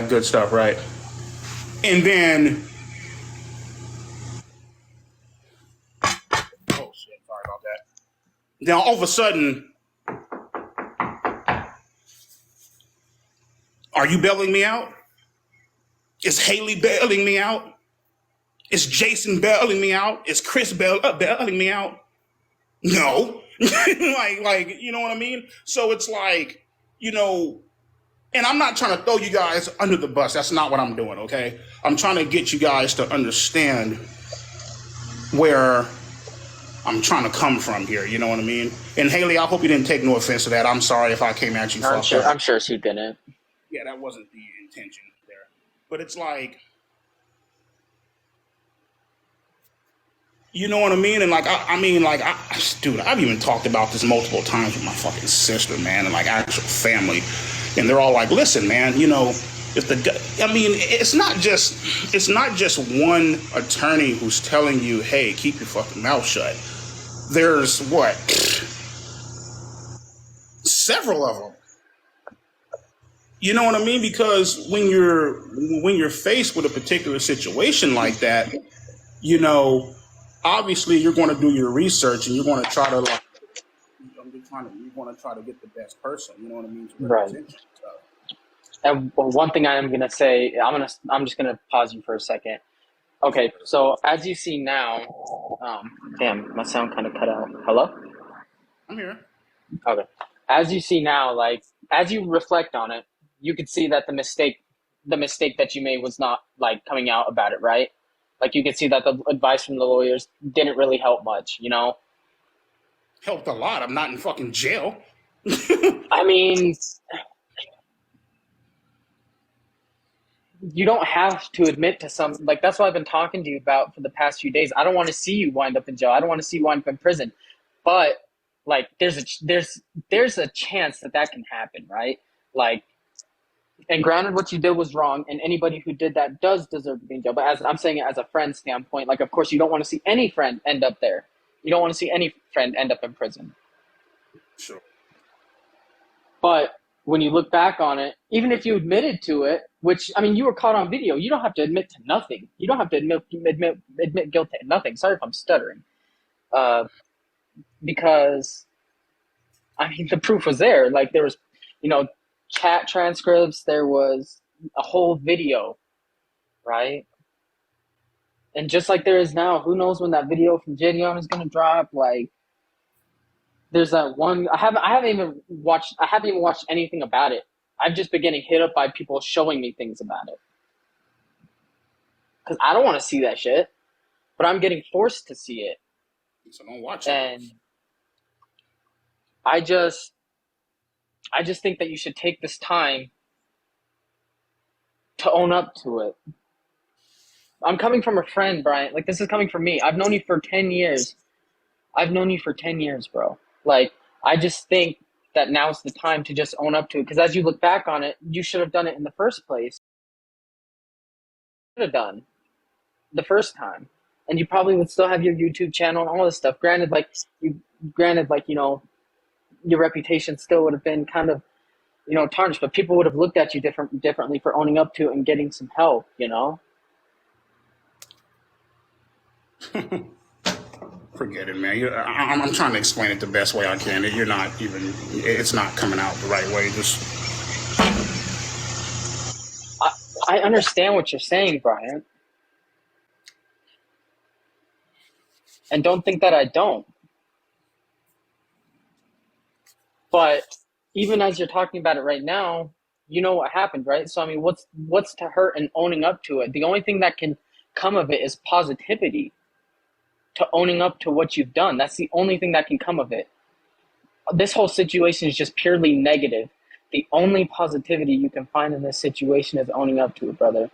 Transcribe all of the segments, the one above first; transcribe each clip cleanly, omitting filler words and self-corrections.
good stuff, right? And then, oh shit, sorry about that. Now all of a sudden, are you bailing me out? Is Haley bailing me out? Is Jason bailing me out? Is Chris bailing me out? No. You know what I mean? So it's like, you know, and I'm not trying to throw you guys under the bus. That's not what I'm doing, okay? I'm trying to get you guys to understand where I'm trying to come from here. You know what I mean? And Haley, I hope you didn't take no offense to that. I'm sorry if I came at you. I'm sure she didn't. Yeah, that wasn't the intention there. But it's like, you know what I mean? And like, dude, I've even talked about this multiple times with my fucking sister, man, and like actual family. And they're all like, listen, man, you know, it's not just one attorney who's telling you, hey, keep your fucking mouth shut. There's what? Several of them. You know what I mean? Because when you're faced with a particular situation like that, you know, obviously you're going to do your research and you're going to try to get the best person. You know what I mean? Right. And one thing I am gonna say, I'm just gonna pause you for a second. Okay, so as you see now, damn, my sound kind of cut out. Hello? I'm here. Okay. As you see now, like as you reflect on it, you could see that the mistake that you made was not like coming out about it, right? Like you could see that the advice from the lawyers didn't really help much, you know? Helped a lot. I'm not in fucking jail. I mean, you don't have to admit to some, like that's what I've been talking to you about for the past few days. I don't want to see you wind up in jail. I don't want to see you wind up in prison. But like there's a chance that can happen, right? Like, and granted, what you did was wrong, and anybody who did that does deserve to be in jail. But as I'm saying it as a friend standpoint, like of course you don't want to see any friend end up there. You don't want to see any friend end up in prison. Sure. But when you look back on it, even if you admitted to it, which, I mean, you were caught on video, you don't have to admit to nothing. You don't have to admit guilt to nothing. Sorry if I'm stuttering. Because, I mean, the proof was there. Like, there was, you know, chat transcripts, there was a whole video, right? And just like there is now, who knows when that video from Gideon is going to drop, like, there's that one. I haven't even watched anything about it. I've just been getting hit up by people showing me things about it because I don't want to see that shit, but I'm getting forced to see it. So don't watch it. And I just think that you should take this time to own up to it. I'm coming from a friend, Brian. Like this is coming from me. I've known you for 10 years. Bro. Like, I just think that now's the time to just own up to it. Because as you look back on it, you should have done it in the first place. Should have done the first time. And you probably would still have your YouTube channel and all this stuff. Granted, you know, your reputation still would have been kind of, you know, tarnished. But people would have looked at you differently for owning up to it and getting some help, you know? Forget it, man. I'm trying to explain it the best way I can. It's not coming out the right way. I understand what you're saying, Brian. And don't think that I don't. But even as you're talking about it right now, you know what happened, right? So, I mean, what's to hurt in owning up to it? The only thing that can come of it is positivity. To owning up to what you've done. That's the only thing that can come of it. This whole situation is just purely negative. The only positivity you can find in this situation is owning up to it, brother.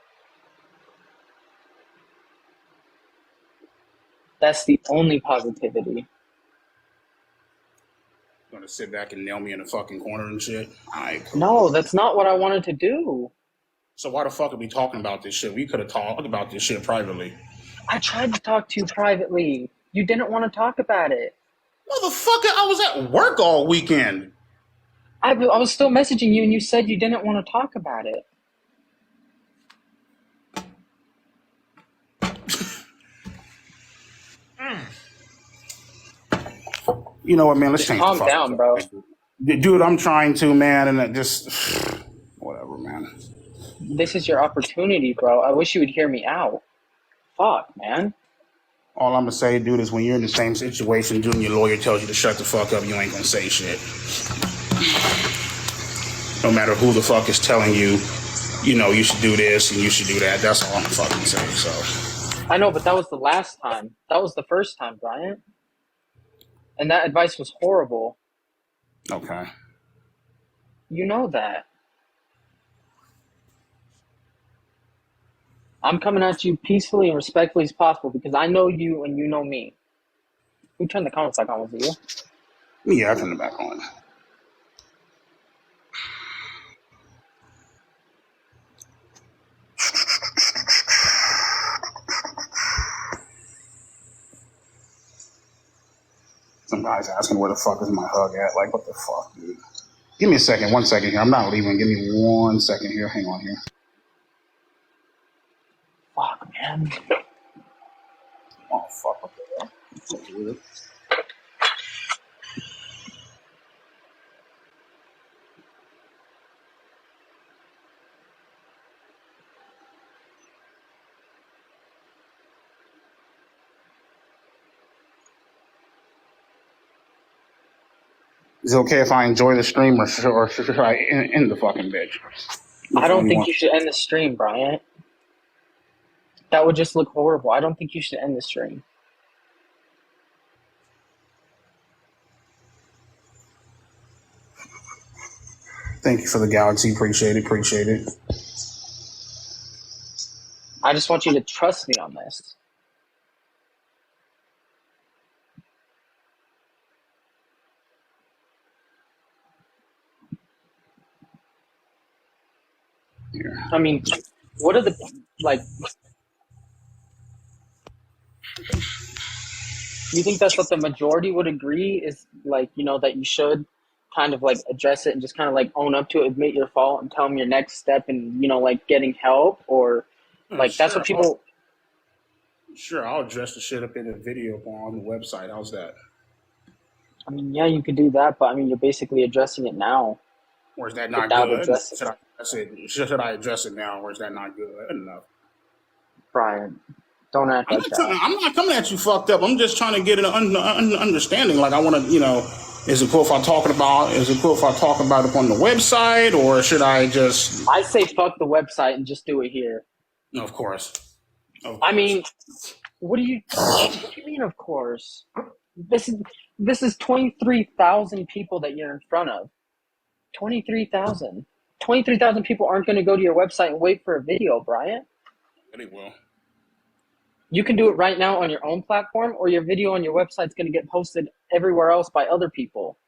That's the only positivity. You want to sit back and nail me in a fucking corner and shit? Right, cool. No, that's not what I wanted to do. So why the fuck are we talking about this shit? We could have talked about this shit privately. I tried to talk to you privately. You didn't want to talk about it. Motherfucker, I was at work all weekend. I was still messaging you and you said you didn't want to talk about it. You know what, man? Let's Just change the calm fucking down, bro. subject, dude. I'm trying to, man, and it just whatever, man. This is your opportunity, bro. I wish you would hear me out. Fuck, man. All I'm gonna say, dude, is when you're in the same situation, dude, and your lawyer tells you to shut the fuck up, you ain't gonna say shit. No matter who the fuck is telling you, you know, you should do this and you should do that. That's all I'm fucking saying. So I know, but that was the last time. That was the first time, Bryant. And that advice was horrible. okay. You know that. I'm coming at you peacefully and respectfully as possible because I know you and you know me. Who turned the comments back on? Was it you? Yeah, I turn it back on. Some guy's asking where the fuck is my hug at? Like, what the fuck, dude? Give me a second, 1 second here. I'm not leaving. Give me 1 second here. Hang on here. Fuck, man. Oh, fuck. Okay. That's weird. Is it okay if I enjoy the stream or should I end the fucking bitch? I don't think you should end the stream, Bryant. That would just look horrible. I don't think you should end the stream. Thank you for the galaxy. Appreciate it. Appreciate it. I just want you to trust me on this. Here. I mean, what are the, like, you think that's what the majority would agree is, like, you know, that you should kind of, like, address it and just kind of, like, own up to it, admit your fault, and tell them your next step and, you know, like, getting help? Or, like, that's what people... Sure, I'll address the shit up in the video on the website. How's that? I mean, yeah, you could do that, but, I mean, you're basically addressing it now. Or is that not Without good? addressing Should I address it now, or is that not good enough? Brian, don't act like that. I'm not coming at you fucked up. I'm just trying to get an understanding. Like, I want to, you know, is it cool if I talk about it up on the website, or should I just? I say fuck the website and just do it here. Of course. I mean, what do you mean? Of course, this is 23,000 people that you're in front of. 23,000. 23,000 people aren't going to go to your website and wait for a video, Brian. They will. You can do it right now on your own platform, or your video on your website is going to get posted everywhere else by other people.